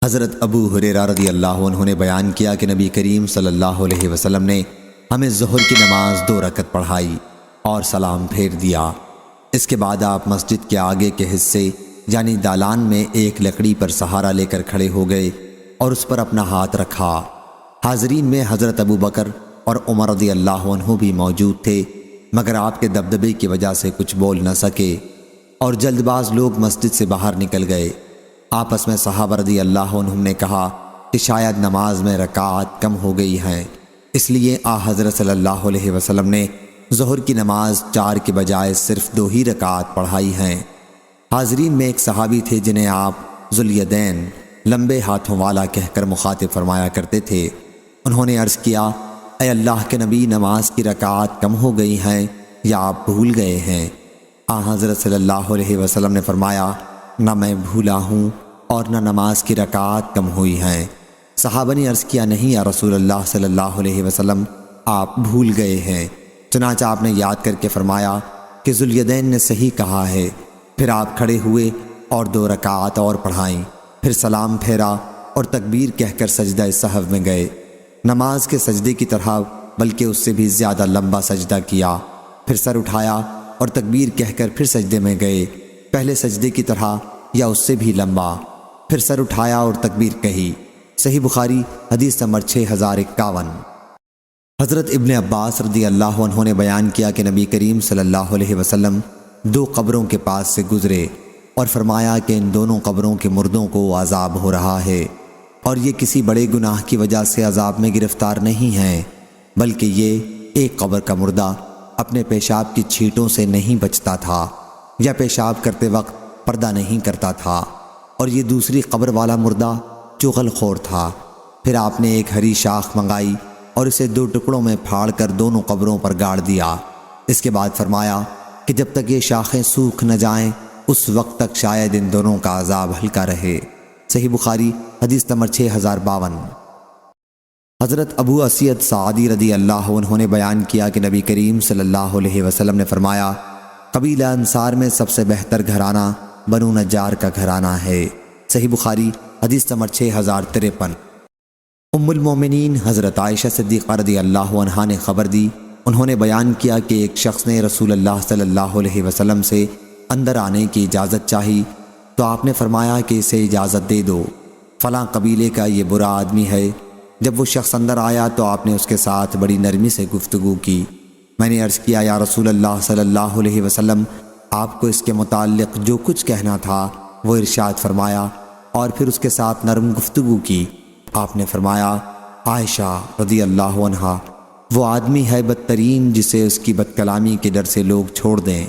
حضرت ابو ہریرہ رضی اللہ عنہ نے بیان کیا کہ نبی کریم صلی اللہ علیہ وسلم نے ہمیں ظہر کی نماز 2 رکعت پڑھائی اور سلام پھیر دیا۔ اس کے بعد آپ مسجد کے آگے کے حصے یعنی دالان میں ایک لکڑی پر سہارا لے کر کھڑے ہو گئے اور اس پر اپنا ہاتھ رکھا۔ حاضرین میں حضرت ابو بکر اور عمر رضی اللہ عنہ بھی موجود تھے، مگر آپ کے دبدبے کی وجہ سے کچھ بول نہ سکے اور جلد باز لوگ مسجد سے باہر نکل گئے۔ آپس میں صحابہ رضی اللہ عنہم نے کہا کہ شاید نماز میں رکعات کم ہو گئی ہیں، اس لیے حضرت صلی اللہ علیہ وسلم نے ظہر کی نماز 4 کے بجائے صرف 2 ہی رکعات پڑھائی ہیں۔ حاضرین میں ایک صحابی تھے جنہیں آپ ذوالیدین لمبے ہاتھوں والا کہہ کر مخاطب فرمایا کرتے تھے۔ انہوں نے عرض کیا، اے اللہ کے نبی، نماز کی رکعات کم ہو گئی ہیں یا آپ بھول گئے ہیں؟ حضرت صلی اللہ علیہ وسلم نے فرمایا، نہ میں بھولا ہوں اور نہ نماز کی رکعات کم ہوئی ہیں۔ صحابہ نے عرض کیا، نہیں یا رسول اللہ صلی اللہ علیہ وسلم، آپ بھول گئے ہیں۔ چنانچہ آپ نے یاد کر کے فرمایا کہ ذوالیدین نے صحیح کہا ہے۔ پھر آپ کھڑے ہوئے اور 2 رکعات اور پڑھائیں، پھر سلام پھیرا اور تکبیر کہہ کر سجدہ سہو میں گئے۔ نماز کے سجدے کی طرح بلکہ اس سے بھی زیادہ لمبا سجدہ کیا، پھر سر اٹھایا اور تکبیر کہہ کر پھر سجدے میں گئے، پہلے سجدے کی طرح یا اس سے بھی لمبا، پھر سر اٹھایا اور تکبیر کہی۔ صحیح بخاری حدیث نمبر 6051۔ حضرت ابن عباس رضی اللہ عنہ نے بیان کیا کہ نبی کریم صلی اللہ علیہ وسلم 2 قبروں کے پاس سے گزرے اور فرمایا کہ ان دونوں قبروں کے مردوں کو عذاب ہو رہا ہے، اور یہ کسی بڑے گناہ کی وجہ سے عذاب میں گرفتار نہیں ہیں، بلکہ یہ ایک قبر کا مردہ اپنے پیشاب کی چھینٹوں سے نہیں بچتا تھا یا پیشاب کرتے وقت پردہ نہیں کرتا تھا، اور یہ دوسری قبر والا مردہ چغل خور تھا۔ پھر آپ نے ایک ہری شاخ منگائی اور اسے 2 ٹکڑوں میں پھاڑ کر دونوں قبروں پر گاڑ دیا۔ اس کے بعد فرمایا کہ جب تک یہ شاخیں سوکھ نہ جائیں اس وقت تک شاید ان دونوں کا عذاب ہلکا رہے۔ صحیح بخاری حدیث نمبر 6052۔ حضرت ابو اسید سعدی رضی اللہ عنہ نے بیان کیا کہ نبی کریم صلی اللہ علیہ وسلم نے فرمایا، قبیلہ انصار میں سب سے بہتر گھرانہ بنو نجار کا گھرانہ ہے۔ صحیح بخاری حدیث نمبر 6053۔ ام المومنین حضرت عائشہ صدیقہ رضی اللہ عنہا نے خبر دی، انہوں نے بیان کیا کہ ایک شخص نے رسول اللہ صلی اللہ علیہ وسلم سے اندر آنے کی اجازت چاہی تو آپ نے فرمایا کہ اسے اجازت دے دو، فلاں قبیلے کا یہ برا آدمی ہے۔ جب وہ شخص اندر آیا تو آپ نے اس کے ساتھ بڑی نرمی سے گفتگو کی۔ میں نے عرض کیا، یا رسول اللہ صلی اللہ علیہ وسلم، آپ کو اس کے متعلق جو کچھ کہنا تھا وہ ارشاد فرمایا، اور پھر اس کے ساتھ نرم گفتگو کی۔ آپ نے فرمایا، عائشہ رضی اللہ عنہا وہ آدمی ہے بدترین جسے اس کی بد کلامی کے ڈر سے لوگ چھوڑ دیں۔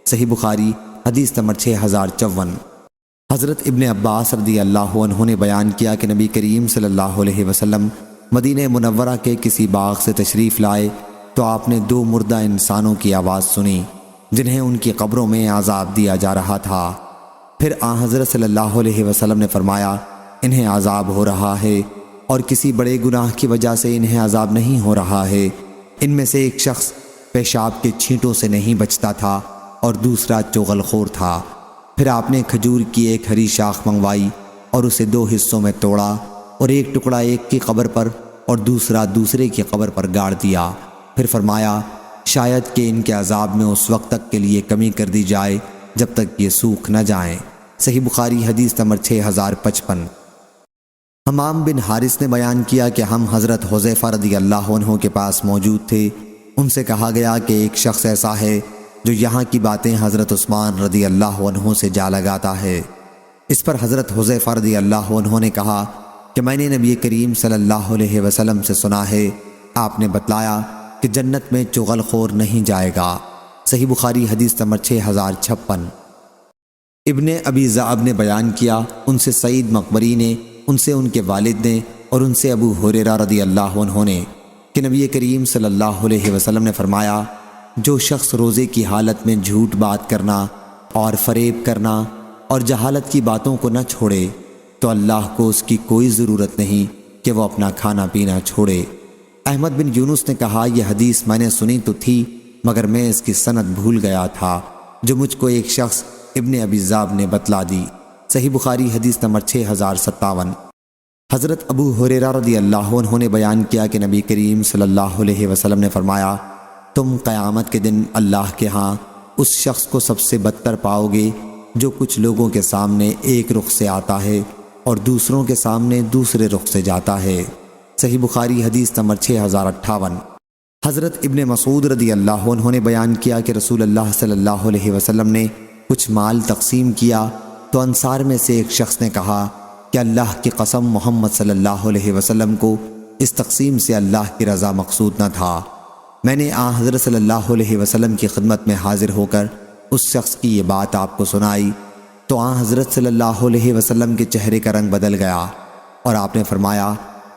صحیح بخاری حدیث نمبر 6054۔ حضرت ابن عباس رضی اللہ عنہ نے بیان کیا کہ نبی کریم صلی اللہ علیہ وسلم مدینہ منورہ کے کسی باغ سے تشریف لائے تو آپ نے 2 مردہ انسانوں کی آواز سنی جنہیں ان کی قبروں میں عذاب دیا جا رہا تھا۔ پھر حضرت صلی اللہ علیہ وسلم نے فرمایا، انہیں عذاب ہو رہا ہے اور کسی بڑے گناہ کی وجہ سے انہیں عذاب نہیں ہو رہا ہے۔ ان میں سے ایک شخص پیشاب کے چھینٹوں سے نہیں بچتا تھا اور دوسرا چغل خور تھا۔ پھر آپ نے کھجور کی ایک ہری شاخ منگوائی اور اسے 2 حصوں میں توڑا اور ایک ٹکڑا ایک کی قبر پر اور دوسرا دوسرے کی قبر پر گاڑ دیا۔ پھر فرمایا، شاید کہ ان کے عذاب میں اس وقت تک کے لیے کمی کر دی جائے جب تک یہ سوکھ نہ جائیں۔ صحیح بخاری حدیث نمبر 6055۔ حمام بن حارث نے بیان کیا کہ ہم حضرت حذیفہ رضی اللہ عنہ کے پاس موجود تھے۔ ان سے کہا گیا کہ ایک شخص ایسا ہے جو یہاں کی باتیں حضرت عثمان رضی اللہ عنہ سے جا لگاتا ہے۔ اس پر حضرت حذیفہ رضی اللہ عنہ نے کہا کہ میں نے نبی کریم صلی اللہ علیہ وسلم سے سنا ہے، آپ نے بتلایا کہ جنت میں چغل خور نہیں جائے گا۔ صحیح بخاری حدیث نمبر 6056۔ ابن ابی ذئب نے بیان کیا، ان سے سعید مقبری نے، ان سے ان کے والد نے اور ان سے ابو ہریرہ رضی اللہ عنہ نے کہ نبی کریم صلی اللہ علیہ وسلم نے فرمایا، جو شخص روزے کی حالت میں جھوٹ بات کرنا اور فریب کرنا اور جہالت کی باتوں کو نہ چھوڑے تو اللہ کو اس کی کوئی ضرورت نہیں کہ وہ اپنا کھانا پینا چھوڑے۔ احمد بن یونس نے کہا، یہ حدیث میں نے سنی تو تھی مگر میں اس کی سند بھول گیا تھا جو مجھ کو ایک شخص ابن ابی ذئب نے بتلا دی۔ صحیح بخاری حدیث نمبر 6057۔ حضرت ابو ہریرہ رضی اللہ عنہ نے بیان کیا کہ نبی کریم صلی اللہ علیہ وسلم نے فرمایا، تم قیامت کے دن اللہ کے ہاں اس شخص کو سب سے بدتر پاؤ گے جو کچھ لوگوں کے سامنے ایک رخ سے آتا ہے اور دوسروں کے سامنے دوسرے رخ سے جاتا ہے۔ صحیح بخاری حدیث نمبر 6058۔ حضرت ابن مسعود رضی اللہ عنہ نے بیان کیا کہ رسول اللہ صلی اللہ علیہ وسلم نے کچھ مال تقسیم کیا تو انصار میں سے ایک شخص نے کہا کہ اللہ کی قسم محمد صلی اللہ علیہ وسلم کو اس تقسیم سے اللہ کی رضا مقصود نہ تھا۔ میں نے حضرت صلی اللہ علیہ وسلم کی خدمت میں حاضر ہو کر اس شخص کی یہ بات آپ کو سنائی تو حضرت صلی اللہ علیہ وسلم کے چہرے کا رنگ بدل گیا اور آپ نے فرمایا،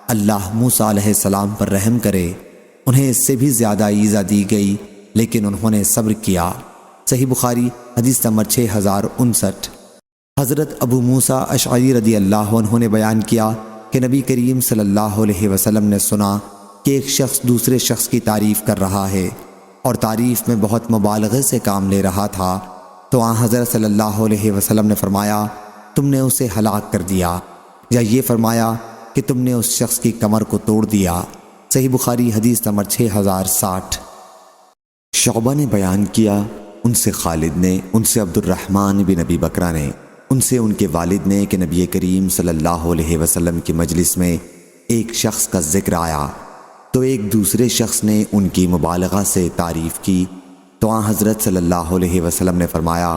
اللہ موسیٰ علیہ السلام پر رحم کرے، انہیں اس سے بھی زیادہ ایذا دی گئی لیکن انہوں نے صبر کیا۔ صحیح بخاری حدیث نمبر 6059۔ حضرت ابو موسیٰ اشعری رضی اللہ عنہ نے بیان کیا کہ نبی کریم صلی اللہ علیہ وسلم نے سنا کہ ایک شخص دوسرے شخص کی تعریف کر رہا ہے اور تعریف میں بہت مبالغے سے کام لے رہا تھا، تو حضرت صلی اللہ علیہ وسلم نے فرمایا، تم نے اسے ہلاک کر دیا، یا یہ فرمایا کہ تم نے اس شخص کی کمر کو توڑ دیا۔ صحیح بخاری حدیث نمبر 6060۔ شعبہ نے بیان کیا، ان سے خالد نے، ان سے عبد الرحمن بن ابی بکرہ نے، ان سے ان کے والد نے کہ نبی کریم صلی اللہ علیہ وسلم کی مجلس میں ایک شخص کا ذکر آیا تو ایک دوسرے شخص نے ان کی مبالغہ سے تعریف کی تو حضرت صلی اللہ علیہ وسلم نے فرمایا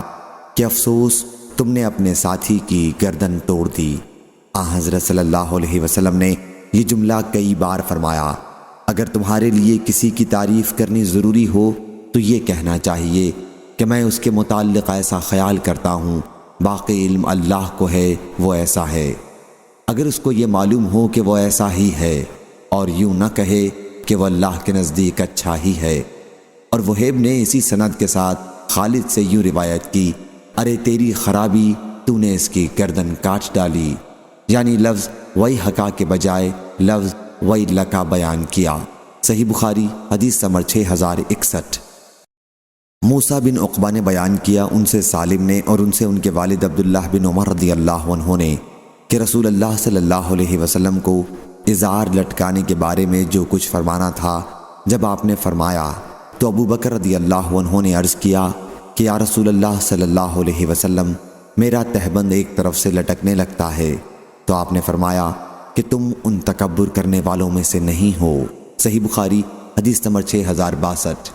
کہ افسوس تم نے اپنے ساتھی کی گردن توڑ دی۔ حضرت صلی اللہ علیہ وسلم نے یہ جملہ کئی بار فرمایا، اگر تمہارے لیے کسی کی تعریف کرنی ضروری ہو تو یہ کہنا چاہیے کہ میں اس کے متعلق ایسا خیال کرتا ہوں، باقی علم اللہ کو ہے، وہ ایسا ہے۔ اگر اس کو یہ معلوم ہو کہ وہ ایسا ہی ہے اور یوں نہ کہے کہ وہ اللہ کے نزدیک اچھا ہی ہے۔ اور وہیب نے اسی سند کے ساتھ خالد سے یوں روایت کی، ارے تیری خرابی، تو نے اس کی گردن کاٹ ڈالی، یعنی لفظ وہی حقا کے بجائے لفظ وہی لکا بیان کیا۔ صحیح بخاری حدیث نمبر 6061۔ موسیٰ بن عقبہ نے بیان کیا، ان سے سالم نے اور ان سے ان کے والد عبداللہ بن عمر رضی اللہ عنہ نے کہ رسول اللہ صلی اللہ علیہ وسلم کو ازار لٹکانے کے بارے میں جو کچھ فرمانا تھا جب آپ نے فرمایا تو ابو بکر رضی اللہ عنہ نے عرض کیا کہ یا رسول اللہ صلی اللہ علیہ وسلم، میرا تہبند ایک طرف سے لٹکنے لگتا ہے، تو آپ نے فرمایا کہ تم ان تکبر کرنے والوں میں سے نہیں ہو۔ صحیح بخاری حدیث نمبر 6062۔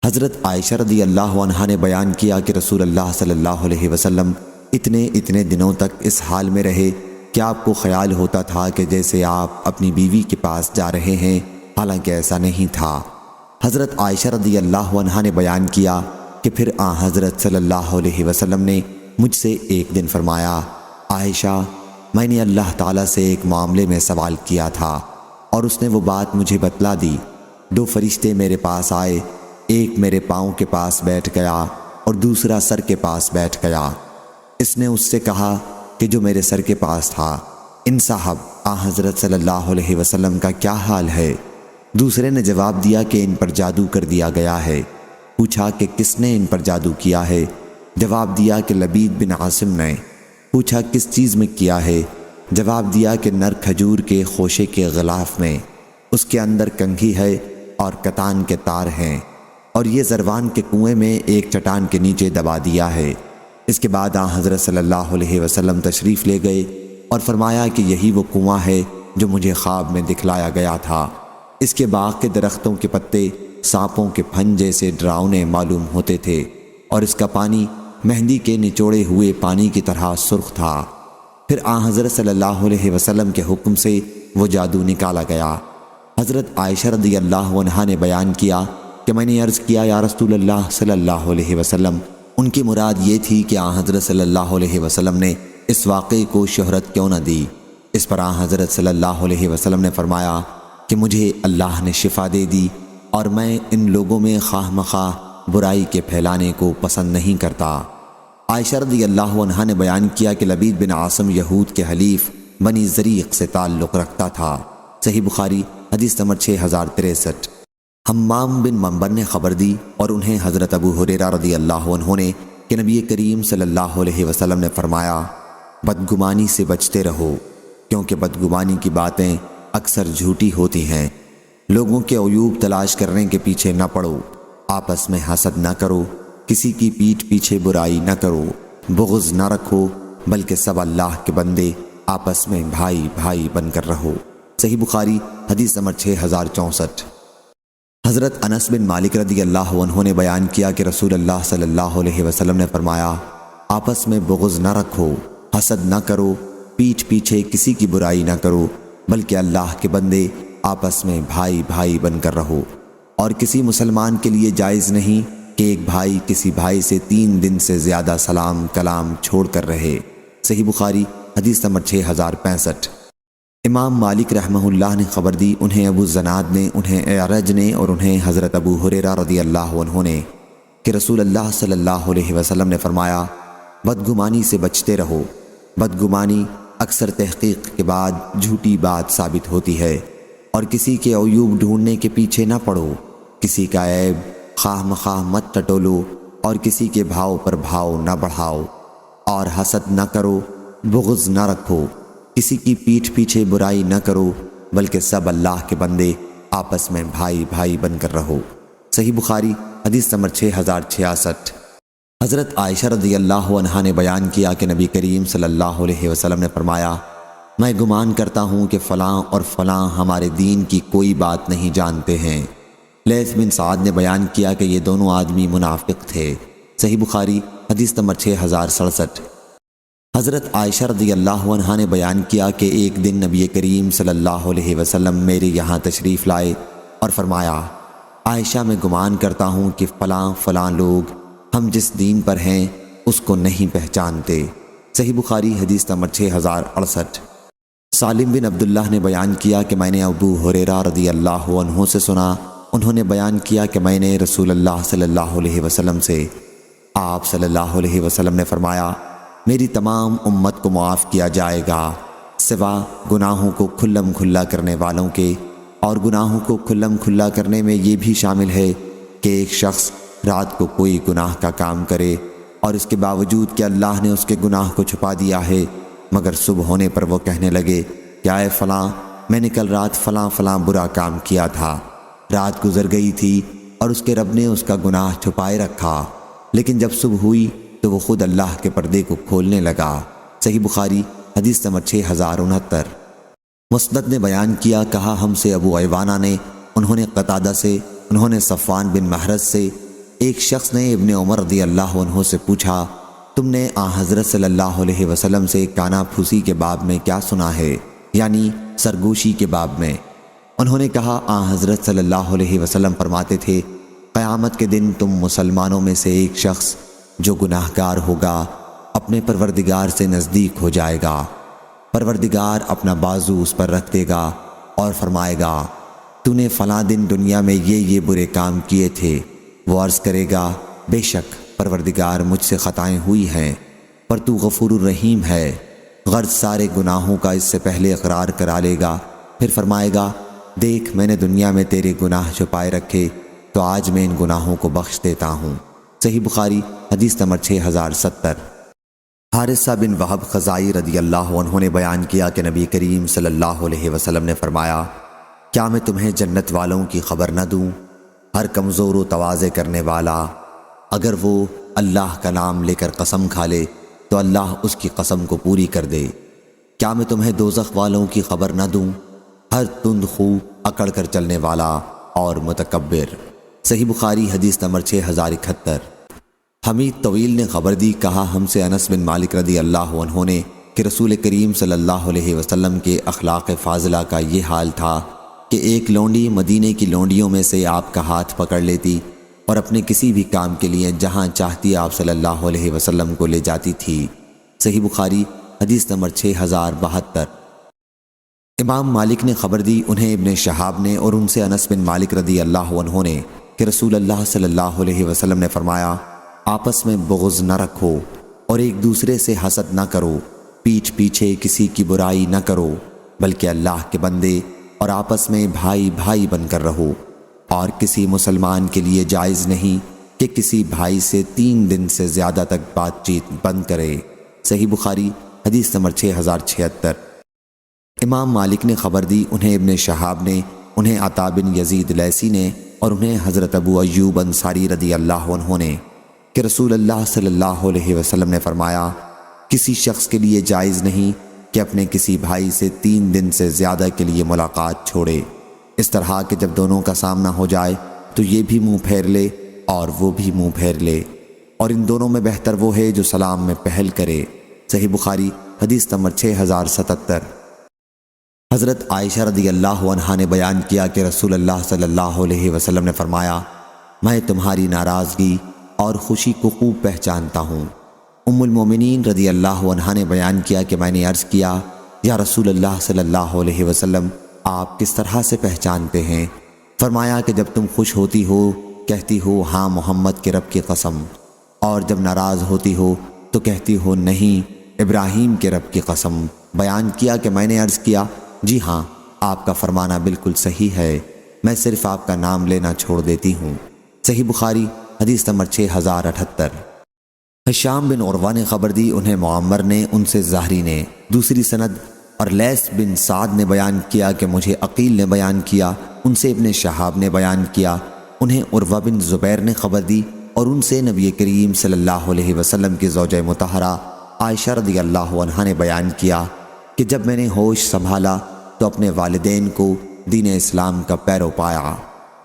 حضرت عائشہ رضی اللہ عنہا نے بیان کیا کہ رسول اللہ صلی اللہ علیہ وسلم اتنے دنوں تک اس حال میں رہے کہ آپ کو خیال ہوتا تھا کہ جیسے آپ اپنی بیوی کے پاس جا رہے ہیں، حالانکہ ایسا نہیں تھا۔ حضرت عائشہ رضی اللہ عنہا نے بیان کیا کہ پھر حضرت صلی اللہ علیہ وسلم نے مجھ سے ایک دن فرمایا، عائشہ، میں نے اللہ تعالیٰ سے ایک معاملے میں سوال کیا تھا اور اس نے وہ بات مجھے بتلا دی۔ 2 فرشتے میرے پاس آئے، ایک میرے پاؤں کے پاس بیٹھ گیا اور دوسرا سر کے پاس بیٹھ گیا۔ اس نے اس سے کہا کہ جو میرے سر کے پاس تھا، ان صاحب حضرت صلی اللہ علیہ وسلم کا کیا حال ہے؟ دوسرے نے جواب دیا کہ ان پر جادو کر دیا گیا ہے۔ پوچھا کہ کس نے ان پر جادو کیا ہے؟ جواب دیا کہ لبید بن عاصم نے۔ پوچھا کس چیز میں کیا ہے؟ جواب دیا کہ نر کھجور کے خوشے کے غلاف میں، اس کے اندر کنگھی ہے اور کتان کے تار ہیں، اور یہ زروان کے کنویں میں ایک چٹان کے نیچے دبا دیا ہے۔ اس کے بعد حضرت صلی اللہ علیہ وسلم تشریف لے گئے اور فرمایا کہ یہی وہ کنواں ہے جو مجھے خواب میں دکھلایا گیا تھا۔ اس کے باغ کے درختوں کے پتے سانپوں کے پھن جیسے ڈراؤنے معلوم ہوتے تھے اور اس کا پانی مہندی کے نچوڑے ہوئے پانی کی طرح سرخ تھا۔ پھر حضرت صلی اللہ علیہ وسلم کے حکم سے وہ جادو نکالا گیا۔ حضرت عائشہ رضی اللہ عنہا نے بیان کیا کہ میں نے عرض کیا، یا رسول اللہ صلی اللہ علیہ وسلم، ان کی مراد یہ تھی کہ حضرت صلی اللہ علیہ وسلم نے اس واقعے کو شہرت کیوں نہ دی؟ اس پر حضرت صلی اللہ علیہ وسلم نے فرمایا کہ مجھے اللہ نے شفا دے دی اور میں ان لوگوں میں خواہ مخواہ برائی کے پھیلانے کو پسند نہیں کرتا۔ عائشہ رضی اللہ عنہا نے بیان کیا کہ لبید بن عاصم یہود کے حلیف بنی زریق سے تعلق رکھتا تھا۔ صحیح بخاری حدیث نمبر 6063۔ حمام بن منبر نے خبر دی اور انہیں حضرت ابو ہریرہ رضی اللہ عنہ نے کہ نبی کریم صلی اللہ علیہ وسلم نے فرمایا، بدگمانی سے بچتے رہو، کیونکہ بدگمانی کی باتیں اکثر جھوٹی ہوتی ہیں۔ لوگوں کے عیوب تلاش کرنے کے پیچھے نہ پڑو، آپس میں حسد نہ کرو، کسی کی پیٹھ پیچھے برائی نہ کرو، بغض نہ رکھو، بلکہ سب اللہ کے بندے آپس میں بھائی بھائی بن کر رہو۔ صحیح بخاری حدیث نمبر 6064۔ حضرت انس بن مالک رضی اللہ عنہ نے بیان کیا کہ رسول اللہ صلی اللہ علیہ وسلم نے فرمایا، آپس میں بغض نہ رکھو، حسد نہ کرو، پیٹھ پیچھے کسی کی برائی نہ کرو، بلکہ اللہ کے بندے آپس میں بھائی بھائی بن کر رہو۔ اور کسی مسلمان کے لیے جائز نہیں کہ ایک بھائی کسی بھائی سے 3 دن سے زیادہ سلام کلام چھوڑ کر رہے۔ صحیح بخاری حدیث نمبر 6065۔ امام مالک رحمہ اللہ نے خبر دی، انہیں ابو الزناد نے، انہیں اعرج نے اور انہیں حضرت ابو ہریرہ رضی اللہ عنہ نے کہ رسول اللہ صلی اللہ علیہ وسلم نے فرمایا، بدگمانی سے بچتے رہو۔ بدگمانی اکثر تحقیق کے بعد جھوٹی بات ثابت ہوتی ہے، اور کسی کے عیوب ڈھونڈنے کے پیچھے نہ پڑو، کسی کا عیب خواہ مخواہ مت ٹٹولو، اور کسی کے بھاؤ پر بھاؤ نہ بڑھاؤ، اور حسد نہ کرو، بغض نہ رکھو، کسی کی پیٹھ پیچھے برائی نہ کرو، بلکہ سب اللہ کے بندے آپس میں بھائی بھائی بن کر رہو۔ صحیح بخاری حدیث نمبر 6066۔ حضرت عائشہ رضی اللہ عنہا نے بیان کیا کہ نبی کریم صلی اللہ علیہ وسلم نے فرمایا، میں گمان کرتا ہوں کہ فلاں اور فلاں ہمارے دین کی کوئی بات نہیں جانتے ہیں۔ لیث بن سعد نے بیان کیا کہ یہ دونوں آدمی منافق تھے۔ صحیح بخاری حدیث نمبر 6067۔ حضرت عائشہ رضی اللہ عنہا نے بیان کیا کہ ایک دن نبی کریم صلی اللہ علیہ وسلم میرے یہاں تشریف لائے اور فرمایا، عائشہ میں گمان کرتا ہوں کہ فلاں فلاں لوگ ہم جس دین پر ہیں اس کو نہیں پہچانتے۔ صحیح بخاری حدیث نمبر 6068۔ سالم بن عبداللہ نے بیان کیا کہ میں نے ابو ہریرہ رضی اللہ عنہ سے سنا، انہوں نے بیان کیا کہ میں نے رسول اللہ صلی اللہ علیہ وسلم سے، آپ صلی اللہ علیہ وسلم نے فرمایا، میری تمام امت کو معاف کیا جائے گا سوا گناہوں کو کھلم کھلا کرنے والوں کے، اور گناہوں کو کھلم کھلا کرنے میں یہ بھی شامل ہے کہ ایک شخص رات کو کوئی گناہ کا کام کرے اور اس کے باوجود کہ اللہ نے اس کے گناہ کو چھپا دیا ہے، مگر صبح ہونے پر وہ کہنے لگے کہ اے فلاں، میں نے کل رات فلاں فلاں برا کام کیا تھا۔ رات گزر گئی تھی اور اس کے رب نے اس کا گناہ چھپائے رکھا، لیکن جب صبح ہوئی تو وہ خود اللہ کے پردے کو کھولنے لگا۔ صحیح بخاری حدیث نمبر 6069۔ مسند نے بیان کیا، کہا ہم سے ابو عوانہ نے، انہوں نے قتادہ سے، انہوں نے صفوان بن محرز سے، ایک شخص نے ابن عمر رضی اللہ عنہ سے پوچھا، تم نے حضرت صلی اللہ علیہ وسلم سے کانا پھوسی کے باب میں کیا سنا ہے، یعنی سرگوشی کے باب میں؟ انہوں نے کہا، حضرت صلی اللہ علیہ وسلم فرماتے تھے، قیامت کے دن تم مسلمانوں میں سے ایک شخص جو گناہ گار ہوگا اپنے پروردگار سے نزدیک ہو جائے گا، پروردگار اپنا بازو اس پر رکھ دے گا اور فرمائے گا، تو نے فلاں دن دنیا میں یہ برے کام کیے تھے۔ وہ عرض کرے گا، بے شک پروردگار مجھ سے خطائیں ہوئی ہیں، پر تو غفور الرحیم ہے، غرض سارے گناہوں کا اس سے پہلے اقرار کرا لے گا، پھر فرمائے گا، دیکھ میں نے دنیا میں تیرے گناہ چھپائے رکھے تو آج میں ان گناہوں کو بخش دیتا ہوں۔ صحیح بخاری حدیث نمبر 6070۔ حارثہ بن وہب خزائی رضی اللہ عنہ نے بیان کیا کہ نبی کریم صلی اللہ علیہ وسلم نے فرمایا، کیا میں تمہیں جنت والوں کی خبر نہ دوں؟ ہر کمزور و تواضع کرنے والا اگر وہ اللہ کا نام لے کر قسم کھا لے تو اللہ اس کی قسم کو پوری کر دے۔ کیا میں تمہیں دوزخ والوں کی خبر نہ دوں؟ ہر تند خو اکڑ کر چلنے والا اور متکبر۔ صحیح بخاری حدیث نمبر 6071۔ حمید طویل نے خبر دی، کہا ہم سے انس بن مالک رضی اللہ عنہ نے کہ رسول کریم صلی اللہ علیہ وسلم کے اخلاق فاضلہ کا یہ حال تھا کہ ایک لونڈی مدینے کی لونڈیوں میں سے آپ کا ہاتھ پکڑ لیتی اور اپنے کسی بھی کام کے لیے جہاں چاہتی آپ صلی اللہ علیہ وسلم کو لے جاتی تھی۔ صحیح بخاری حدیث نمبر 6072۔ امام مالک نے خبر دی، انہیں ابن شہاب نے اور ان سے انس بن مالک رضی اللہ عنہ نے کہ رسول اللہ صلی اللہ علیہ وسلم نے فرمایا، آپس میں بغض نہ رکھو اور ایک دوسرے سے حسد نہ کرو، پیٹھ پیچھے کسی کی برائی نہ کرو، بلکہ اللہ کے بندے اور آپس میں بھائی بھائی بن کر رہو، اور کسی مسلمان کے لیے جائز نہیں کہ کسی بھائی سے 3 دن سے زیادہ تک بات چیت بند کرے۔ صحیح بخاری حدیث نمبر 6076۔ امام مالک نے خبر دی، انہیں ابن شہاب نے، انہیں عطا بن یزید لیثی نے، اور انہیں حضرت ابو ایوب انصاری رضی اللہ عنہ نے کہ رسول اللہ صلی اللہ علیہ وسلم نے فرمایا، کسی شخص کے لیے جائز نہیں کہ اپنے کسی بھائی سے 3 دن سے زیادہ کے لیے ملاقات چھوڑے، اس طرح کہ جب دونوں کا سامنا ہو جائے تو یہ بھی منہ پھیر لے اور وہ بھی منہ پھیر لے، اور ان دونوں میں بہتر وہ ہے جو سلام میں پہل کرے۔ صحیح بخاری حدیث نمبر 6077۔ حضرت عائشہ رضی اللہ عنہا نے بیان کیا کہ رسول اللہ صلی اللہ علیہ وسلم نے فرمایا، میں تمہاری ناراضگی اور خوشی کو خوب پہچانتا ہوں۔ ام المومنین رضی اللہ عنہا نے بیان کیا کہ میں نے عرض کیا، یا رسول اللہ صلی اللہ علیہ وسلم آپ کس طرح سے پہچانتے ہیں؟ فرمایا کہ جب تم خوش ہوتی ہو کہتی ہو ہاں محمد کے رب کی قسم، اور جب ناراض ہوتی ہو تو کہتی ہو نہیں ابراہیم کے رب کی قسم۔ بیان کیا کہ میں نے عرض کیا، جی ہاں آپ کا فرمانا بالکل صحیح ہے، میں صرف آپ کا نام لینا چھوڑ دیتی ہوں۔ صحیح بخاری حدیث نمبر 6078۔ ہشام بن عروہ نے خبر دی، انہیں معمر نے، ان سے زہری نے، دوسری سند، اور لیث بن سعد نے بیان کیا کہ مجھے عقیل نے بیان کیا، ان سے ابن شہاب نے بیان کیا، انہیں عروہ بن زبیر نے خبر دی، اور ان سے نبی کریم صلی اللہ علیہ وسلم کی زوجہ مطہرہ عائشہ رضی اللہ عنہا نے بیان کیا کہ جب میں نے ہوش سنبھالا تو اپنے والدین کو دین اسلام کا پیرو پایا،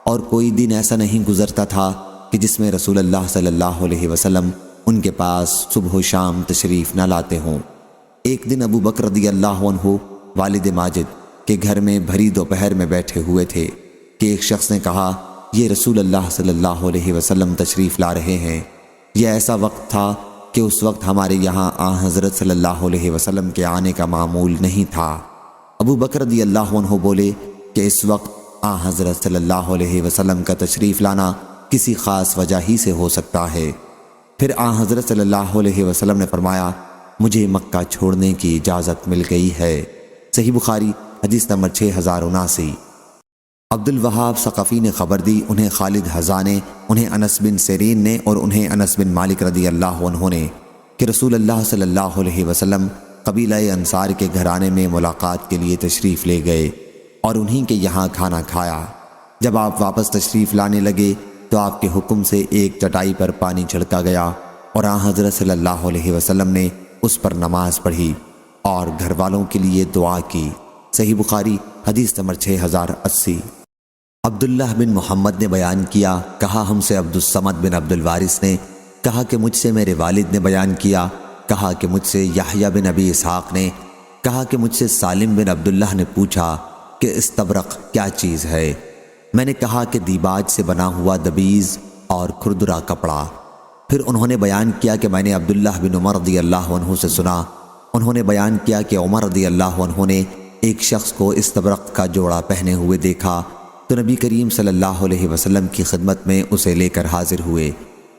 اور کوئی دن ایسا نہیں گزرتا تھا کہ جس میں رسول اللہ صلی اللہ علیہ وسلم ان کے پاس صبح و شام تشریف نہ لاتے ہوں۔ ایک دن ابو بکر رضی اللہ عنہ والد ماجد کے گھر میں بھری دوپہر میں بیٹھے ہوئے تھے کہ ایک شخص نے کہا، یہ رسول اللہ صلی اللہ علیہ وسلم تشریف لا رہے ہیں۔ یہ ایسا وقت تھا کہ اس وقت ہمارے یہاں حضرت صلی اللہ علیہ وسلم کے آنے کا معمول نہیں تھا۔ ابو بکر رضی اللہ عنہ بولے کہ اس وقت حضرت صلی اللہ علیہ وسلم کا تشریف لانا کسی خاص وجہ ہی سے ہو سکتا ہے۔ پھر حضرت صلی اللہ علیہ وسلم نے فرمایا، مجھے مکہ چھوڑنے کی اجازت مل گئی ہے۔ صحیح بخاری حدیث نمبر 6079۔ عبد الوہاب ثقفی نے خبر دی، انہیں خالد حذا نے، انہیں انس بن سیرین نے، اور انہیں انس بن مالک رضی اللہ عنہ نے کہ رسول اللہ صلی اللہ علیہ وسلم قبیلہ انصار کے گھرانے میں ملاقات کے لیے تشریف لے گئے اور انہیں کے یہاں کھانا کھایا۔ جب آپ واپس تشریف لانے لگے تو آپ کے حکم سے ایک چٹائی پر پانی چھڑکا گیا، اور حضرت صلی اللہ علیہ وسلم نے اس پر نماز پڑھی اور گھر والوں کے لیے دعا کی۔ صحیح بخاری حدیث نمبر 6080۔ عبداللہ بن محمد نے بیان کیا، کہا ہم سے عبد الصمد بن عبد الوارث نے، کہا کہ مجھ سے میرے والد نے بیان کیا، کہا کہ مجھ سے یحییٰ بن ابی اسحاق نے، کہا کہ مجھ سے سالم بن عبداللہ نے پوچھا کہ استبرق کیا چیز ہے؟ میں نے کہا کہ دیباج سے بنا ہوا دبیز اور کھردرا کپڑا۔ پھر انہوں نے بیان کیا کہ میں نے عبداللہ بن عمر رضی اللہ عنہ سے سنا، انہوں نے بیان کیا کہ عمر رضی اللہ عنہ نے ایک شخص کو استبرق کا جوڑا پہنے ہوئے دیکھا تو نبی کریم صلی اللہ علیہ وسلم کی خدمت میں اسے لے کر حاضر ہوئے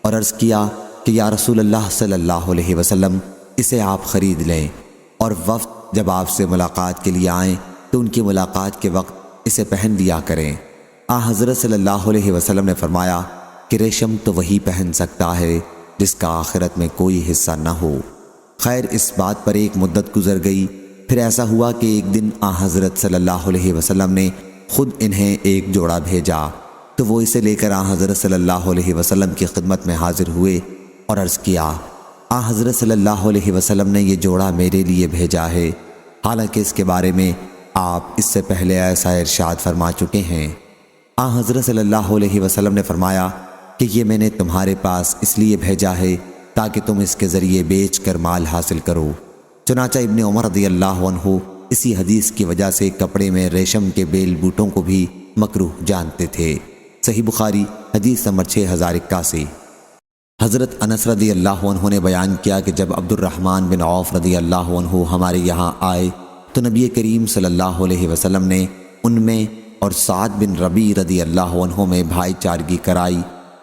اور عرض کیا کہ یا رسول اللہ صلی اللہ علیہ وسلم اسے آپ خرید لیں، اور وفد جب آپ سے ملاقات کے لیے آئیں تو ان کی ملاقات کے وقت اسے پہن لیا کریں۔ حضرت صلی اللہ علیہ وسلم نے فرمایا کہ ریشم تو وہی پہن سکتا ہے جس کا آخرت میں کوئی حصہ نہ ہو۔ خیر اس بات پر ایک مدت گزر گئی، پھر ایسا ہوا کہ ایک دن حضرت صلی اللہ علیہ وسلم نے خود انہیں ایک جوڑا بھیجا تو وہ اسے لے کر حضرت صلی اللہ علیہ وسلم کی خدمت میں حاضر ہوئے اور عرض کیا، حضرت صلی اللہ علیہ وسلم نے یہ جوڑا میرے لیے بھیجا ہے، حالانکہ اس کے بارے میں آپ اس سے پہلے ایسا ارشاد فرما چکے ہیں۔ حضرت صلی اللہ علیہ وسلم نے فرمایا کہ یہ میں نے تمہارے پاس اس لیے بھیجا ہے تاکہ تم اس کے ذریعے بیچ کر مال حاصل کرو۔ چنانچہ ابن عمر رضی اللہ عنہ اسی حدیث کی وجہ سے کپڑے میں ریشم کے بیل بوٹوں کو بھی مکروہ جانتے تھے۔ صحیح بخاری حدیث نمبر 6081۔ حضرت انس رضی اللہ عنہ نے بیان کیا کہ جب عبد الرحمن بن عوف رضی اللہ عنہ ہمارے یہاں آئے تو نبی کریم صلی اللہ علیہ وسلم نے ان میں اور سعد بن ربیع رضی اللہ عنہ میں بھائی چارگی کرائی،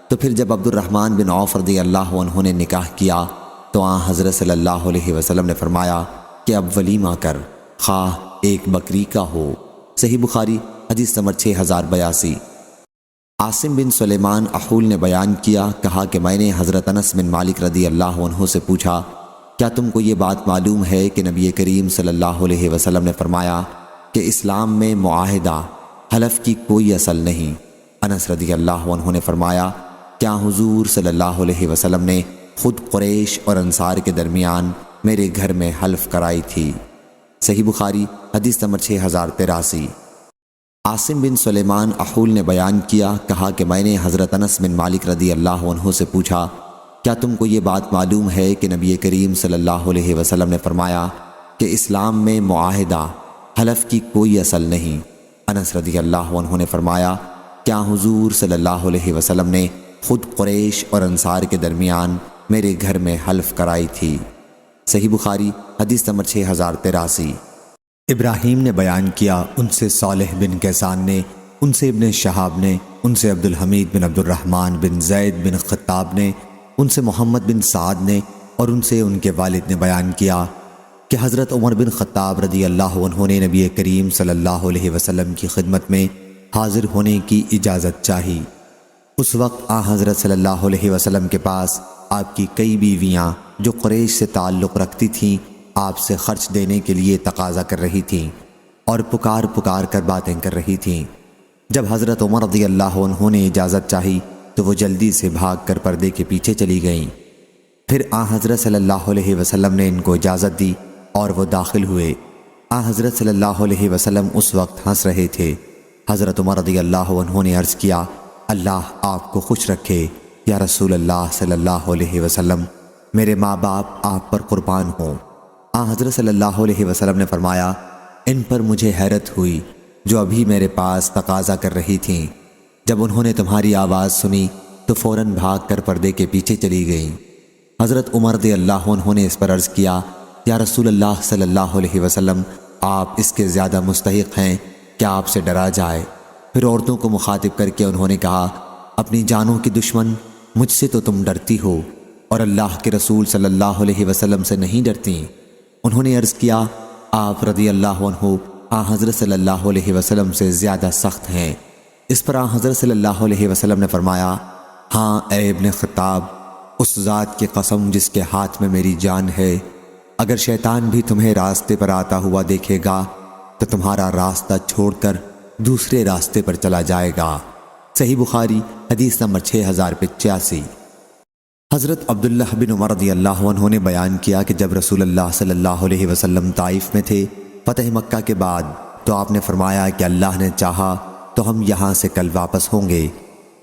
تو پھر جب عبد الرحمن بن عوف رضی اللہ عنہ نے نکاح کیا تو حضرت صلی اللہ علیہ وسلم نے فرمایا کہ اب ولیمہ کر، خواہ ایک بکری کا ہو۔ صحیح بخاری حدیث نمبر 6082۔ عاصم بن سلیمان احول نے بیان کیا، کہا کہ میں نے حضرت انس بن مالک رضی اللہ عنہ سے پوچھا، کیا تم کو یہ بات معلوم ہے کہ نبی کریم صلی اللہ علیہ وسلم نے فرمایا کہ اسلام میں معاہدہ حلف کی کوئی اصل نہیں۔ انس رضی اللہ عنہ نے فرمایا، کیا حضور صلی اللہ علیہ وسلم نے خود قریش اور انصار کے درمیان میرے گھر میں حلف کرائی تھی؟ صحیح بخاری حدیث نمبر 6083۔ عاصم بن سلیمان احول نے بیان کیا، کہا کہ میں نے حضرت انس بن مالک رضی اللہ عنہ سے پوچھا، کیا تم کو یہ بات معلوم ہے کہ نبی کریم صلی اللہ علیہ وسلم نے فرمایا کہ اسلام میں معاہدہ حلف کی کوئی اصل نہیں؟ انس رضی اللہ عنہ نے فرمایا، کیا حضور صلی اللہ علیہ وسلم نے خود قریش اور انصار کے درمیان میرے گھر میں حلف کرائی تھی؟ صحیح بخاری حدیث نمبر 6083۔ ابراہیم نے بیان کیا، ان سے صالح بن کیسان نے، ان سے ابن شہاب نے، ان سے عبد الحمید بن عبد الرحمن بن زید بن خطاب نے، ان سے محمد بن سعد نے، اور ان سے ان کے والد نے بیان کیا کہ حضرت عمر بن خطاب رضی اللہ عنہ نے نبی کریم صلی اللہ علیہ وسلم کی خدمت میں حاضر ہونے کی اجازت چاہی۔ اس وقت حضرت صلی اللہ علیہ وسلم کے پاس آپ کی کئی بیویاں جو قریش سے تعلق رکھتی تھیں آپ سے خرچ دینے کے لیے تقاضا کر رہی تھیں اور پکار پکار کر باتیں کر رہی تھیں۔ جب حضرت عمر رضی اللہ عنہ نے اجازت چاہی تو وہ جلدی سے بھاگ کر پردے کے پیچھے چلی گئیں۔ پھر حضرت صلی اللہ علیہ وسلم نے ان کو اجازت دی اور وہ داخل ہوئے۔ حضرت صلی اللہ علیہ وسلم اس وقت ہنس رہے تھے۔ حضرت عمر رضی اللہ عنہ نے عرض کیا، اللہ آپ کو خوش رکھے یا رسول اللہ صلی اللہ علیہ وسلم، میرے ماں باپ آپ پر قربان ہوں۔ حضرت صلی اللہ علیہ وسلم نے فرمایا، ان پر مجھے حیرت ہوئی جو ابھی میرے پاس تقاضا کر رہی تھیں۔ جب انہوں نے تمہاری آواز سنی تو فوراً بھاگ کر پردے کے پیچھے چلی گئیں۔ حضرت عمر رضی اللہ عنہ نے اس پر عرض کیا، یا رسول اللہ صلی اللہ علیہ وسلم، آپ اس کے زیادہ مستحق ہیں، کیا آپ سے ڈرا جائے؟ پھر عورتوں کو مخاطب کر کے انہوں نے کہا، اپنی جانوں کی دشمن مجھ سے تو تم ڈرتی ہو اور اللہ کے رسول صلی اللہ علیہ وسلم سے نہیں ڈرتی۔ انہوں نے عرض کیا، آپ رضی اللہ عنہ حضرت صلی اللہ علیہ وسلم سے زیادہ سخت ہیں۔ اس پر حضرت صلی اللہ علیہ وسلم نے فرمایا، ہاں اے ابن خطاب، اس ذات کی قسم جس کے ہاتھ میں میری جان ہے، اگر شیطان بھی تمہیں راستے پر آتا ہوا دیکھے گا تو تمہارا راستہ چھوڑ کر دوسرے راستے پر چلا جائے گا۔ صحیح بخاری حدیث نمبر 6085۔ حضرت عبداللہ بن عمر رضی اللہ عنہ نے بیان کیا کہ جب رسول اللہ صلی اللہ علیہ وسلم طائف میں تھے فتح مکہ کے بعد، تو آپ نے فرمایا کہ اللہ نے چاہا تو ہم یہاں سے کل واپس ہوں گے۔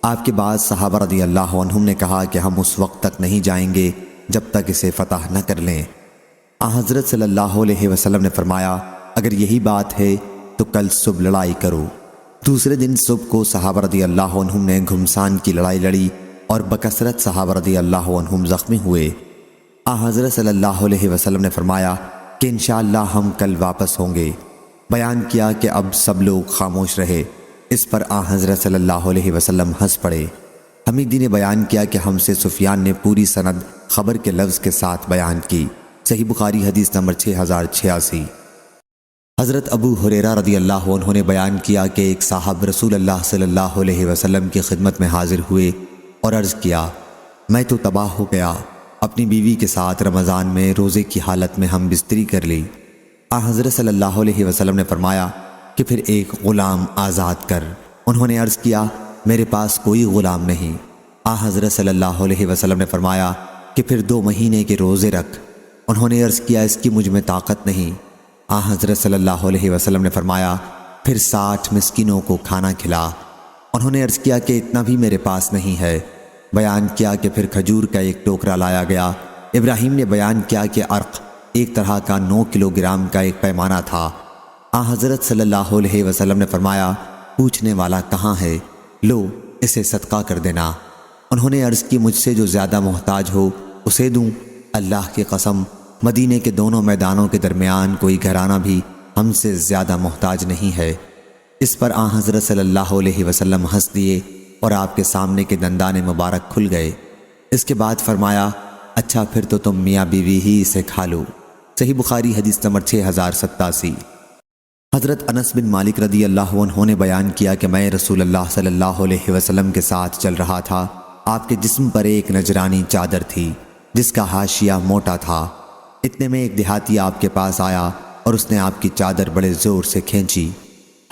آپ کے بعد صحابہ رضی اللہ عنہم نے کہا کہ ہم اس وقت تک نہیں جائیں گے جب تک اسے فتح نہ کر لیں۔ حضرت صلی اللہ علیہ وسلم نے فرمایا، اگر یہی بات ہے تو کل صبح لڑائی کرو۔ دوسرے دن صبح کو صحابہ رضی اللہ عنہم نے گھمسان کی لڑائی لڑی اور بکثرت صحابہ رضی اللہ عنہم زخمی ہوئے۔ حضرت صلی اللہ علیہ وسلم نے فرمایا کہ انشاءاللہ ہم کل واپس ہوں گے۔ بیان کیا کہ اب سب لوگ خاموش رہے۔ اس پر حضرت صلی اللہ علیہ وسلم ہنس پڑے۔ حمیدی نے بیان کیا کہ ہم سے سفیان نے پوری سند خبر کے لفظ کے ساتھ بیان کی۔ صحیح بخاری حدیث نمبر 6086۔ حضرت ابو ہریرہ رضی اللہ عنہ نے بیان کیا کہ ایک صاحب رسول اللہ صلی اللہ علیہ وسلم کی خدمت میں حاضر ہوئے اور عرض کیا، میں تو تباہ ہو گیا، اپنی بیوی کے ساتھ رمضان میں روزے کی حالت میں ہم بستری کر لی۔ حضرت صلی اللہ علیہ وسلم نے فرمایا کہ پھر ایک غلام آزاد کر۔ انہوں نے عرض کیا، میرے پاس کوئی غلام نہیں۔ حضرت صلی اللہ علیہ وسلم نے فرمایا کہ پھر 2 مہینے کے روزے رکھ۔ انہوں نے عرض کیا، اس کی مجھ میں طاقت نہیں۔ حضرت صلی اللہ علیہ وسلم نے فرمایا، پھر 60 مسکینوں کو کھانا کھلا۔ انہوں نے عرض کیا کہ اتنا بھی میرے پاس نہیں ہے۔ بیان کیا کہ پھر کھجور کا ایک ٹوکرا لایا گیا۔ ابراہیم نے بیان کیا کہ عرق ایک طرح کا 9 کلو گرام کا ایک پیمانہ تھا۔ حضرت صلی اللہ علیہ وسلم نے فرمایا، پوچھنے والا کہاں ہے؟ لو اسے صدقہ کر دینا۔ انہوں نے عرض کی، مجھ سے جو زیادہ محتاج ہو اسے دوں؟ اللہ کی قسم، مدینے کے دونوں میدانوں کے درمیان کوئی گھرانہ بھی ہم سے زیادہ محتاج نہیں ہے۔ اس پر حضرت صلی اللہ علیہ وسلم ہنس دیے اور آپ کے سامنے کے دندان مبارک کھل گئے۔ اس کے بعد فرمایا، اچھا پھر تو تم میاں بیوی ہی اسے کھا لو۔ صحیح بخاری حدیث نمبر 6087۔ حضرت انس بن مالک رضی اللہ عنہ نے بیان کیا کہ میں رسول اللہ صلی اللہ علیہ وسلم کے ساتھ چل رہا تھا۔ آپ کے جسم پر ایک نجرانی چادر تھی جس کا حاشیہ موٹا تھا۔ اتنے میں ایک دیہاتی آپ کے پاس آیا اور اس نے آپ کی چادر بڑے زور سے کھینچی۔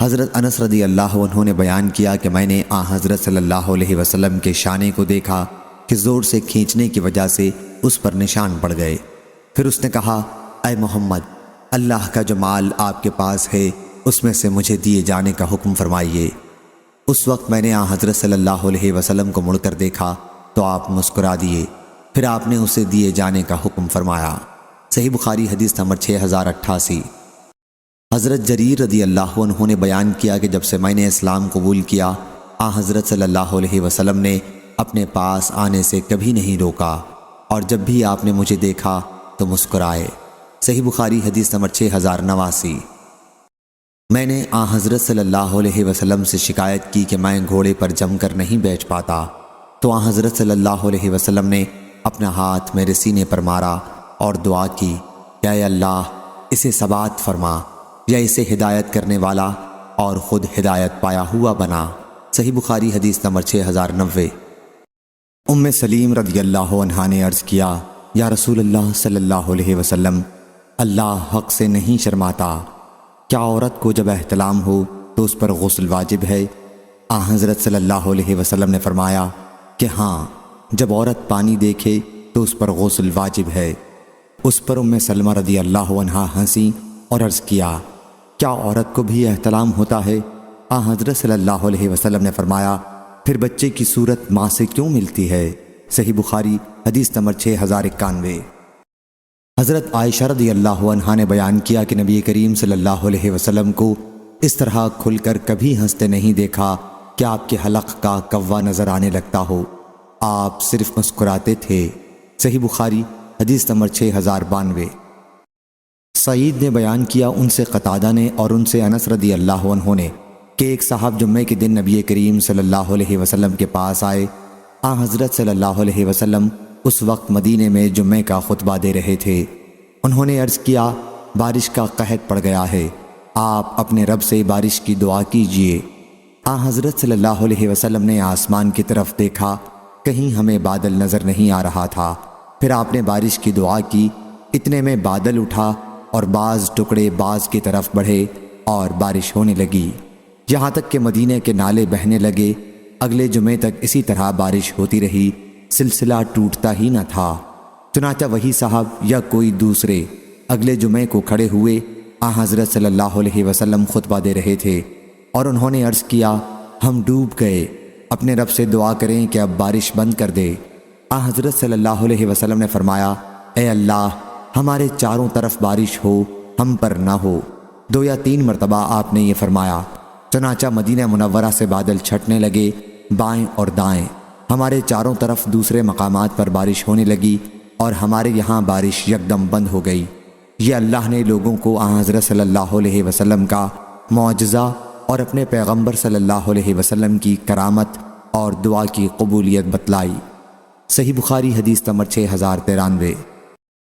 حضرت انس رضی اللہ عنہ نے بیان کیا کہ میں نے حضرت صلی اللہ علیہ وسلم کے شانے کو دیکھا کہ زور سے کھینچنے کی وجہ سے اس پر نشان پڑ گئے۔ پھر اس نے کہا، اے محمد، اللہ کا جو مال آپ کے پاس ہے اس میں سے مجھے دیے جانے کا حکم فرمائیے۔ اس وقت میں نے حضرت صلی اللہ علیہ وسلم کو مڑ کر دیکھا تو آپ مسکرا دیے، پھر آپ نے اسے دیے جانے کا حکم فرمایا۔ صحیح بخاری حدیث نمبر 6088۔ حضرت جریر رضی اللہ عنہ نے بیان کیا کہ جب سے میں نے اسلام قبول کیا، حضرت صلی اللہ علیہ وسلم نے اپنے پاس آنے سے کبھی نہیں روکا، اور جب بھی آپ نے مجھے دیکھا تو مسکرائے۔ صحیح بخاری حدیث نمبر 6089۔ میں نے حضرت صلی اللہ علیہ وسلم سے شکایت کی کہ میں گھوڑے پر جم کر نہیں بیٹھ پاتا، تو حضرت صلی اللہ علیہ وسلم نے اپنا ہاتھ میرے سینے پر مارا اور دعا کی کہ اے اللہ اسے ثبات فرما، یا اسے ہدایت کرنے والا اور خود ہدایت پایا ہوا بنا۔ صحیح بخاری حدیث نمبر 6090۔ ام سلیم رضی اللہ عنہا نے عرض کیا، یا رسول اللہ صلی اللہ علیہ وسلم، اللہ حق سے نہیں شرماتا، کیا عورت کو جب احتلام ہو تو اس پر غسل واجب ہے؟ حضرت صلی اللہ علیہ وسلم نے فرمایا کہ ہاں، جب عورت پانی دیکھے تو اس پر غسل واجب ہے۔ اس پر ام سلمہ رضی اللہ عنہا ہنسی اور عرض کیا، کیا عورت کو بھی احتلام ہوتا ہے؟ حضرت صلی اللہ علیہ وسلم نے فرمایا، پھر بچے کی صورت ماں سے کیوں ملتی ہے؟ صحیح بخاری حدیث نمبر 6091۔ حضرت عائشہ رضی اللہ عنہا نے بیان کیا کہ نبی کریم صلی اللہ علیہ وسلم کو اس طرح کھل کر کبھی ہنستے نہیں دیکھا کہ آپ کے حلق کا کوا نظر آنے لگتا ہو، آپ صرف مسکراتے تھے۔ صحیح بخاری حدیث نمبر 6092۔ سعید نے بیان کیا، ان سے قتادہ نے اور ان سے انس رضی اللہ عنہ نے، کہ ایک صاحب جمعے کے دن نبی کریم صلی اللہ علیہ وسلم کے پاس آئے۔ حضرت صلی اللہ علیہ وسلم اس وقت مدینے میں جمعے کا خطبہ دے رہے تھے۔ انہوں نے عرض کیا، بارش کا قحط پڑ گیا ہے، آپ اپنے رب سے بارش کی دعا کیجئے۔ حضرت صلی اللہ علیہ وسلم نے آسمان کی طرف دیکھا، کہیں ہمیں بادل نظر نہیں آ رہا تھا، پھر آپ نے بارش کی دعا کی، اتنے میں بادل اٹھا اور بعض ٹکڑے بعض کی طرف بڑھے اور بارش ہونے لگی، یہاں تک کہ مدینے کے نالے بہنے لگے۔ اگلے جمعے تک اسی طرح بارش ہوتی رہی، سلسلہ ٹوٹتا ہی نہ تھا۔ چنانچہ وہی صاحب یا کوئی دوسرے اگلے جمعے کو کھڑے ہوئے، حضرت صلی اللہ علیہ وسلم خطبہ دے رہے تھے، اور انہوں نے عرض کیا، ہم ڈوب گئے، اپنے رب سے دعا کریں کہ اب بارش بند کر دے۔ حضرت صلی اللہ علیہ وسلم نے فرمایا، اے اللہ، ہمارے چاروں طرف بارش ہو، ہم پر نہ ہو۔ 2 یا 3 مرتبہ آپ نے یہ فرمایا۔ چنانچہ مدینہ منورہ سے بادل چھٹنے لگے، بائیں اور دائیں، ہمارے چاروں طرف دوسرے مقامات پر بارش ہونے لگی، اور ہمارے یہاں بارش یکدم بند ہو گئی۔ یہ اللہ نے لوگوں کو حضرت صلی اللہ علیہ وسلم کا معجزہ اور اپنے پیغمبر صلی اللہ علیہ وسلم کی کرامت اور دعا کی قبولیت بتلائی۔ صحیح بخاری حدیث نمبر 6093۔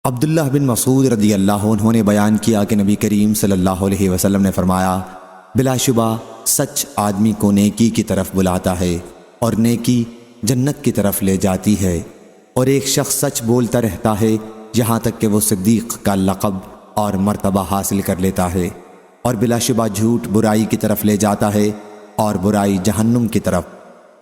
عبداللہ بن مسعود رضی اللہ عنہ نے بیان کیا کہ نبی کریم صلی اللہ علیہ وسلم نے فرمایا، بلا شبہ سچ آدمی کو نیکی کی طرف بلاتا ہے، اور نیکی جنت کی طرف لے جاتی ہے، اور ایک شخص سچ بولتا رہتا ہے یہاں تک کہ وہ صدیق کا لقب اور مرتبہ حاصل کر لیتا ہے، اور بلا شبہ جھوٹ برائی کی طرف لے جاتا ہے اور برائی جہنم کی طرف،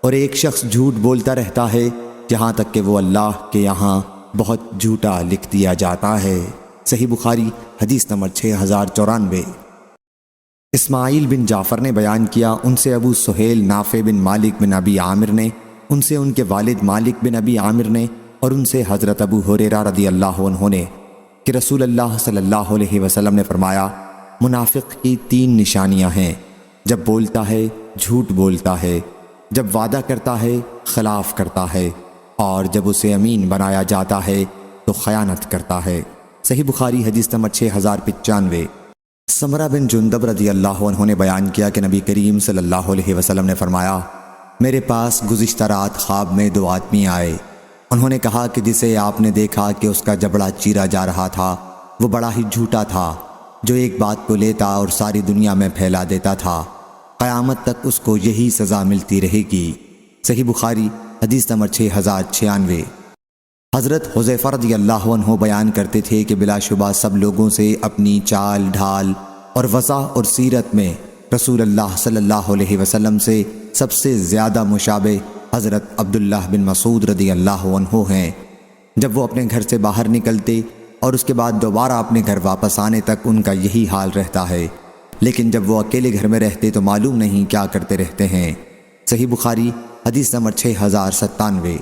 اور ایک شخص جھوٹ بولتا رہتا ہے یہاں تک کہ وہ اللہ کے یہاں بہت جھوٹا لکھ دیا جاتا ہے۔ صحیح بخاری حدیث نمبر 6094۔ اسماعیل بن جعفر نے بیان کیا، ان سے ابو سہیل نافع بن مالک بن ابی عامر نے، ان سے ان کے والد مالک بن ابی عامر نے، اور ان سے حضرت ابو ہریرہ رضی اللہ عنہ نے، کہ رسول اللہ صلی اللہ علیہ وسلم نے فرمایا، منافق کی 3 نشانیاں ہیں، جب بولتا ہے جھوٹ بولتا ہے، جب وعدہ کرتا ہے خلاف کرتا ہے، اور جب اسے امین بنایا جاتا ہے تو خیانت کرتا ہے۔ صحیح بخاری حدیث نمبر 6095۔ سمرہ بن جندب رضی اللہ عنہ نے بیان کیا کہ نبی کریم صلی اللہ علیہ وسلم نے فرمایا، میرے پاس گزشتہ رات خواب میں 2 آدمی آئے، انہوں نے کہا کہ جسے آپ نے دیکھا کہ اس کا جبڑا چیرا جا رہا تھا وہ بڑا ہی جھوٹا تھا، جو ایک بات کو لیتا اور ساری دنیا میں پھیلا دیتا تھا، قیامت تک اس کو یہی سزا ملتی رہے گی۔ صحیح بخاری حدیث نمبر 6096۔ حضرت حذیفہ رضی اللہ عنہ بیان کرتے تھے کہ بلا شبہ سب لوگوں سے اپنی چال ڈھال اور وضع اور سیرت میں رسول اللہ صلی اللہ علیہ وسلم سے سب سے زیادہ مشابہ حضرت عبداللہ بن مسعود رضی اللہ عنہ ہیں۔ جب وہ اپنے گھر سے باہر نکلتے اور اس کے بعد دوبارہ اپنے گھر واپس آنے تک ان کا یہی حال رہتا ہے، لیکن جب وہ اکیلے گھر میں رہتے تو معلوم نہیں کیا کرتے رہتے ہیں۔ صحیح بخاری حدیث نمبر 6097۔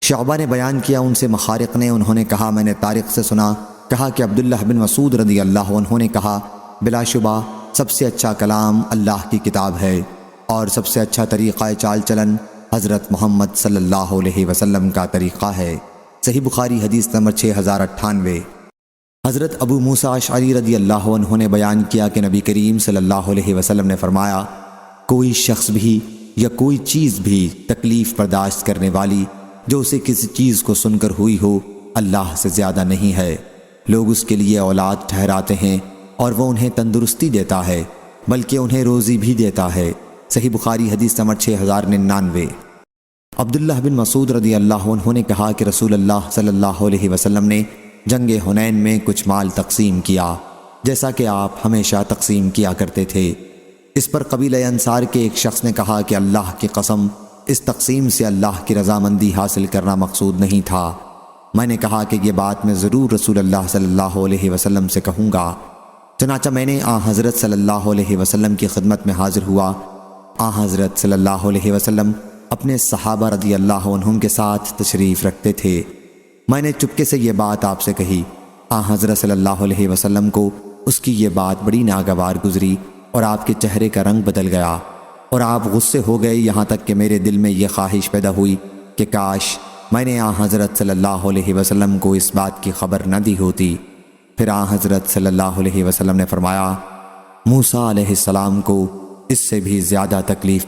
شعبہ نے بیان کیا ان سے مخارق نے، انہوں نے کہا میں نے طارق سے سنا، کہا کہ عبداللہ بن مسعود رضی اللہ عنہ نے کہا بلا شبہ سب سے اچھا کلام اللہ کی کتاب ہے اور سب سے اچھا طریقہ چال چلن حضرت محمد صلی اللہ علیہ وسلم کا طریقہ ہے۔ صحیح بخاری حدیث نمبر 6098۔ حضرت ابو موسیٰ اشعری رضی اللہ عنہ نے بیان کیا کہ نبی کریم صلی اللہ علیہ وسلم نے فرمایا کوئی شخص بھی یا کوئی چیز بھی تکلیف برداشت کرنے والی جو اسے کسی چیز کو سن کر ہوئی ہو اللہ سے زیادہ نہیں ہے۔ لوگ اس کے لیے اولاد ٹھہراتے ہیں اور وہ انہیں تندرستی دیتا ہے بلکہ انہیں روزی بھی دیتا ہے۔ صحیح بخاری حدیث نمبر 6099۔ عبداللہ بن مسعود رضی اللہ عنہ نے کہا کہ رسول اللہ صلی اللہ علیہ وسلم نے جنگ حنین میں کچھ مال تقسیم کیا جیسا کہ آپ ہمیشہ تقسیم کیا کرتے تھے۔ اس پر قبیلہ انصار کے ایک شخص نے کہا کہ اللہ کی قسم اس تقسیم سے اللہ کی رضامندی حاصل کرنا مقصود نہیں تھا۔ میں نے کہا کہ یہ بات میں ضرور رسول اللہ صلی اللہ علیہ وسلم سے کہوں گا۔ چنانچہ میں نے حضرت صلی اللہ علیہ وسلم کی خدمت میں حاضر ہوا۔ حضرت صلی اللہ علیہ وسلم اپنے صحابہ رضی اللہ عنہم کے ساتھ تشریف رکھتے تھے۔ میں نے چپکے سے یہ بات آپ سے کہی۔ حضرت صلی اللہ علیہ وسلم کو اس کی یہ بات بڑی ناگوار گزری اور آپ کے چہرے کا رنگ بدل گیا اور آپ غصے ہو گئے، یہاں تک کہ میرے دل میں یہ خواہش پیدا ہوئی کہ کاش میں نے حضرت صلی اللہ علیہ وسلم کو اس بات کی خبر نہ دی ہوتی۔ پھر حضرت صلی اللہ علیہ وسلم نے فرمایا موسیٰ علیہ السلام کو اس سے بھی زیادہ تکلیف